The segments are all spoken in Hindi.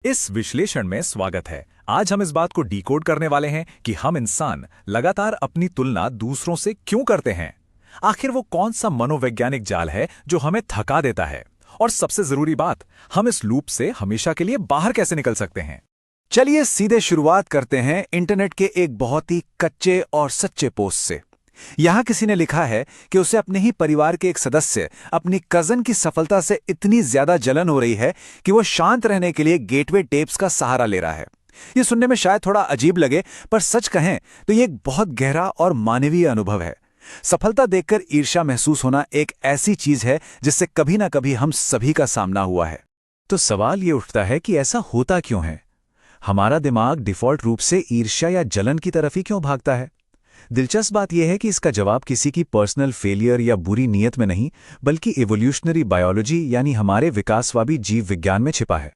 इस विश्लेषण में स्वागत है। आज हम इस बात को डिकोड करने वाले हैं कि हम इंसान लगातार अपनी तुलना दूसरों से क्यों करते हैं। आखिर वो कौन सा मनोवैज्ञानिक जाल है जो हमें थका देता है, और सबसे जरूरी बात, हम इस लूप से हमेशा के लिए बाहर कैसे निकल सकते हैं। चलिए सीधे शुरुआत करते हैं इंटरनेट के एक बहुत ही कच्चे और सच्चे पोस्ट से। यहां किसी ने लिखा है कि उसे अपने ही परिवार के एक सदस्य, अपनी कजन की सफलता से इतनी ज्यादा जलन हो रही है कि वो शांत रहने के लिए गेटवे टेप्स का सहारा ले रहा है। ये सुनने में शायद थोड़ा अजीब लगे, पर सच कहें तो ये एक बहुत गहरा और मानवीय अनुभव है। सफलता देखकर ईर्ष्या महसूस होना एक ऐसी चीज है जिससे कभी ना कभी हम सभी का सामना हुआ है। तो सवाल ये उठता है कि ऐसा होता क्यों है। हमारा दिमाग डिफॉल्ट रूप से ईर्ष्या या जलन की तरफ ही क्यों भागता है। दिलचस्प बात यह है कि इसका जवाब किसी की पर्सनल फेलियर या बुरी नीयत में नहीं, बल्कि इवोल्यूशनरी बायोलॉजी यानी हमारे विकासवादी जीव विज्ञान में छिपा है।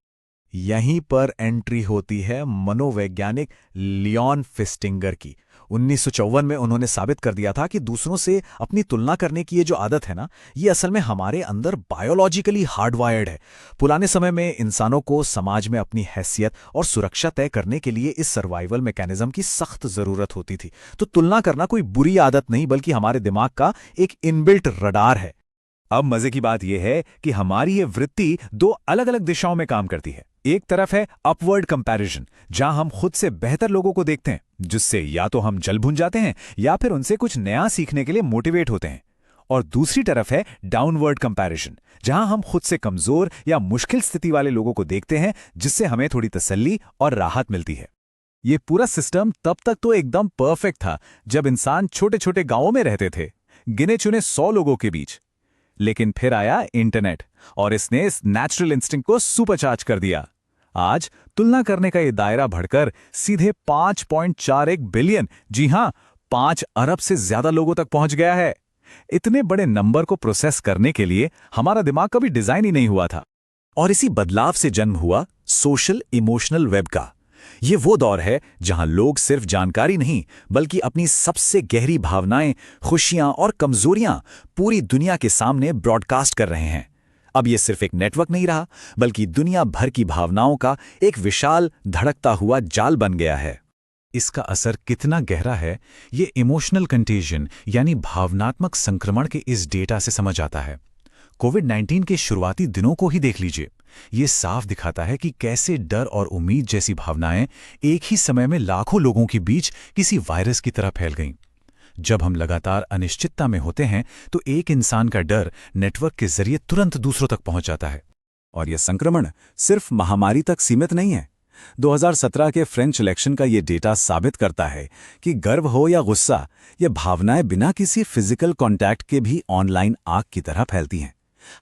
यहीं पर एंट्री होती है मनोवैज्ञानिक लियोन फिस्टिंगर की। 1954 में उन्होंने साबित कर दिया था कि दूसरों से अपनी तुलना करने की ये जो आदत है ना, ये असल में हमारे अंदर बायोलॉजिकली हार्डवायर्ड है। पुराने समय में इंसानों को समाज में अपनी हैसियत और सुरक्षा तय करने के लिए इस सर्वाइवल मैकेनिज्म की सख्त जरूरत होती थी। तो तुलना करना कोई बुरी आदत नहीं, बल्कि हमारे दिमाग का एक इनबिल्ट रडार है। अब मजे की बात यह है कि हमारी ये वृत्ति दो अलग अलग दिशाओं में काम करती है। एक तरफ है अपवर्ड कंपैरिजन, जहां हम खुद से बेहतर लोगों को देखते हैं, जिससे या तो हम जल भुन जाते हैं या फिर उनसे कुछ नया सीखने के लिए मोटिवेट होते हैं। और दूसरी तरफ है डाउनवर्ड कंपैरिजन, जहां हम खुद से कमजोर या मुश्किल स्थिति वाले लोगों को देखते हैं, जिससे हमें थोड़ी तसल्ली और राहत मिलती है। ये पूरा सिस्टम तब तक तो एकदम परफेक्ट था जब इंसान छोटे छोटे गांवों में रहते थे, गिने चुने 100 लोगों के बीच। लेकिन फिर आया इंटरनेट और इसने इस नेचुरल इंस्टिंक्ट को सुपरचार्ज कर दिया। आज तुलना करने का ये दायरा बढ़कर सीधे 5.41 बिलियन, जी हां, 5 अरब से ज्यादा लोगों तक पहुंच गया है। इतने बड़े नंबर को प्रोसेस करने के लिए हमारा दिमाग कभी डिजाइन ही नहीं हुआ था। और इसी बदलाव से जन्म हुआ सोशल इमोशनल वेब का। ये वो दौर है जहां लोग सिर्फ जानकारी नहीं, बल्कि अपनी सबसे गहरी भावनाएं, खुशियां और कमजोरियां पूरी दुनिया के सामने ब्रॉडकास्ट कर रहे हैं। अब ये सिर्फ एक नेटवर्क नहीं रहा, बल्कि दुनिया भर की भावनाओं का एक विशाल धड़कता हुआ जाल बन गया है। इसका असर कितना गहरा है, ये इमोशनल कंटेजियन यानी भावनात्मक संक्रमण के इस डेटा से समझ आता है। कोविड-19 के शुरुआती दिनों को ही देख लीजिए। ये साफ दिखाता है कि कैसे डर और उम्मीद जैसी भावनाएं एक ही समय में लाखों लोगों के बीच किसी वायरस की तरह फैल गईं। जब हम लगातार अनिश्चितता में होते हैं, तो एक इंसान का डर नेटवर्क के जरिए तुरंत दूसरों तक पहुंच जाता है। और यह संक्रमण सिर्फ महामारी तक सीमित नहीं है। 2017 के फ्रेंच इलेक्शन का ये डेटा साबित करता है कि गर्व हो या गुस्सा, ये भावनाएं बिना किसी फिजिकल कांटेक्ट के भी ऑनलाइन आग की तरह फैलती हैं।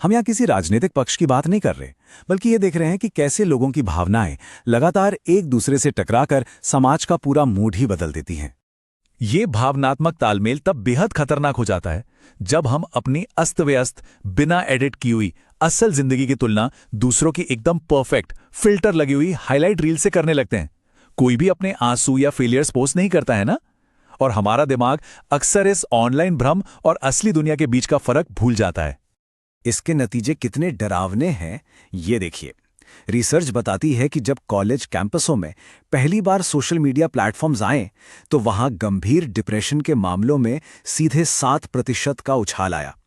हम यहाँ किसी राजनीतिक पक्ष की बात नहीं कर रहे, बल्कि ये देख रहे हैं कि कैसे लोगों की भावनाएं लगातार एक दूसरे से टकराकर समाज का पूरा मूड ही बदल देती हैं। ये भावनात्मक तालमेल तब बेहद खतरनाक हो जाता है जब हम अपनी अस्त व्यस्त, बिना एडिट की हुई असल जिंदगी की तुलना दूसरों की एकदम परफेक्ट, फिल्टर लगी हुई हाईलाइट रील से करने लगते हैं। कोई भी अपने आंसू या फेलियर्स पोस्ट नहीं करता है ना, और हमारा दिमाग अक्सर इस ऑनलाइन भ्रम और असली दुनिया के बीच का फर्क भूल जाता है। इसके नतीजे कितने डरावने हैं, ये देखिए। रिसर्च बताती है कि जब कॉलेज कैंपसों में पहली बार सोशल मीडिया प्लेटफॉर्म्स आए, तो वहां गंभीर डिप्रेशन के मामलों में सीधे 7% का उछाल आया।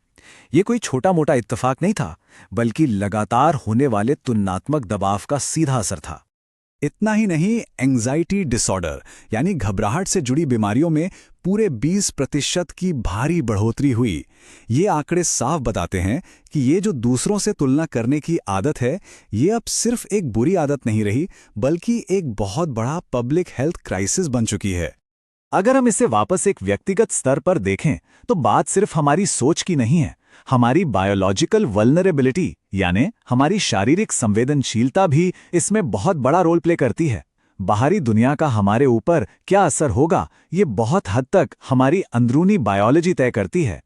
ये कोई छोटा मोटा इत्तेफाक नहीं था, बल्कि लगातार होने वाले तुलनात्मक दबाव का सीधा असर था। इतना ही नहीं, एंजाइटी डिसऑर्डर यानी घबराहट से जुड़ी बीमारियों में पूरे 20% की भारी बढ़ोतरी हुई। ये आंकड़े साफ बताते हैं कि ये जो दूसरों से तुलना करने की आदत है, ये अब सिर्फ एक बुरी आदत नहीं रही, बल्कि एक बहुत बड़ा पब्लिक हेल्थ क्राइसिस बन चुकी है। अगर हम इसे वापस एक व्यक्तिगत स्तर पर देखें, तो बात सिर्फ हमारी सोच की नहीं है। हमारी बायोलॉजिकल वल्नरेबिलिटी यानी हमारी शारीरिक संवेदनशीलता भी इसमें बहुत बड़ा रोल प्ले करती है। बाहरी दुनिया का हमारे ऊपर क्या असर होगा, ये बहुत हद तक हमारी अंदरूनी बायोलॉजी तय करती है।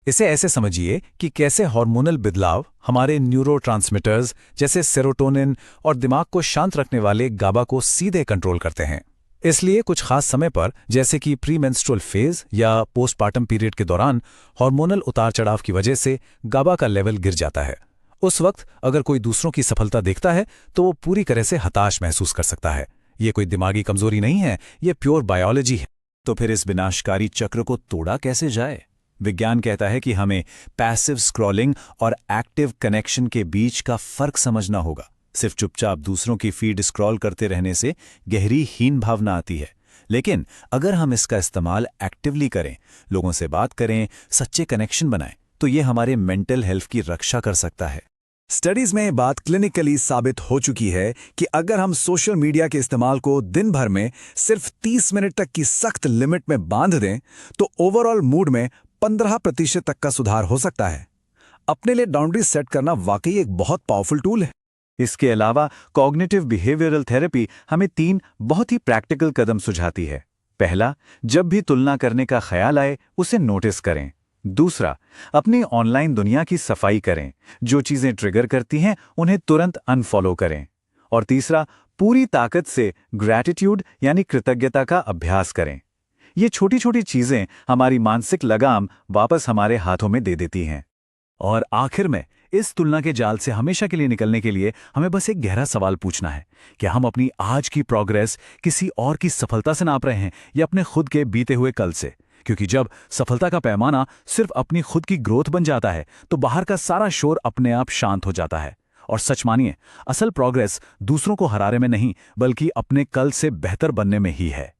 इसे ऐसे समझिए कि कैसे हार्मोनल बदलाव हमारे न्यूरोट्रांसमीटर्स जैसे सेरोटोनिन और दिमाग को शांत रखने वाले गाबा को सीधे कंट्रोल करते हैं। इसलिए कुछ खास समय पर, जैसे कि प्री मेंस्ट्रुअल फेज या पोस्टपार्टम पीरियड के दौरान, हार्मोनल उतार चढ़ाव की वजह से गाबा का लेवल गिर जाता है। उस वक्त अगर कोई दूसरों की सफलता देखता है तो वो पूरी तरह से हताश महसूस कर सकता है। ये कोई दिमागी कमजोरी नहीं है, ये प्योर बायोलॉजी है। तो फिर इस विनाशकारी चक्र को तोड़ा कैसे जाए? विज्ञान कहता है कि हमें पैसिव स्क्रॉलिंग और एक्टिव कनेक्शन के बीच का फर्क समझना होगा। सिर्फ चुपचाप दूसरों की फीड स्क्रॉल करते रहने से गहरी हीन भावना आती है, लेकिन अगर हम इसका इस्तेमाल एक्टिवली करें, लोगों से बात करें, सच्चे कनेक्शन बनाएं, तो ये हमारे मेंटल हेल्थ की रक्षा कर सकता है। स्टडीज में बात क्लिनिकली साबित हो चुकी है कि अगर हम सोशल मीडिया के इस्तेमाल को दिन भर में सिर्फ 30 मिनट तक की सख्त लिमिट में बांध दें तो ओवरऑल मूड में 15% तक का सुधार हो सकता है। अपने लिए बाउंड्री सेट करना वाकई एक बहुत पावरफुल टूल है। इसके अलावा कॉग्निटिव बिहेवियरल थेरेपी हमें 3 बहुत ही प्रैक्टिकल कदम सुझाती है। पहला, जब भी तुलना करने का ख्याल आए उसे नोटिस करें। दूसरा, अपनी ऑनलाइन दुनिया की सफाई करें, जो चीजें ट्रिगर करती हैं उन्हें तुरंत अनफॉलो करें। और तीसरा, पूरी ताकत से ग्रैटिट्यूड यानी कृतज्ञता का अभ्यास करें। ये छोटी छोटी चीजें हमारी मानसिक लगाम वापस हमारे हाथों में दे देती हैं। और आखिर में इस तुलना के जाल से हमेशा के लिए निकलने के लिए हमें बस एक गहरा सवाल पूछना है कि हम अपनी आज की प्रोग्रेस किसी और की सफलता से नाप रहे हैं या अपने खुद के बीते हुए कल से? क्योंकि जब सफलता का पैमाना सिर्फ अपनी खुद की ग्रोथ बन जाता है तो बाहर का सारा शोर अपने आप शांत हो जाता है। और सच मानिए, असल प्रोग्रेस दूसरों को हराने में नहीं बल्कि अपने कल से बेहतर बनने में ही है।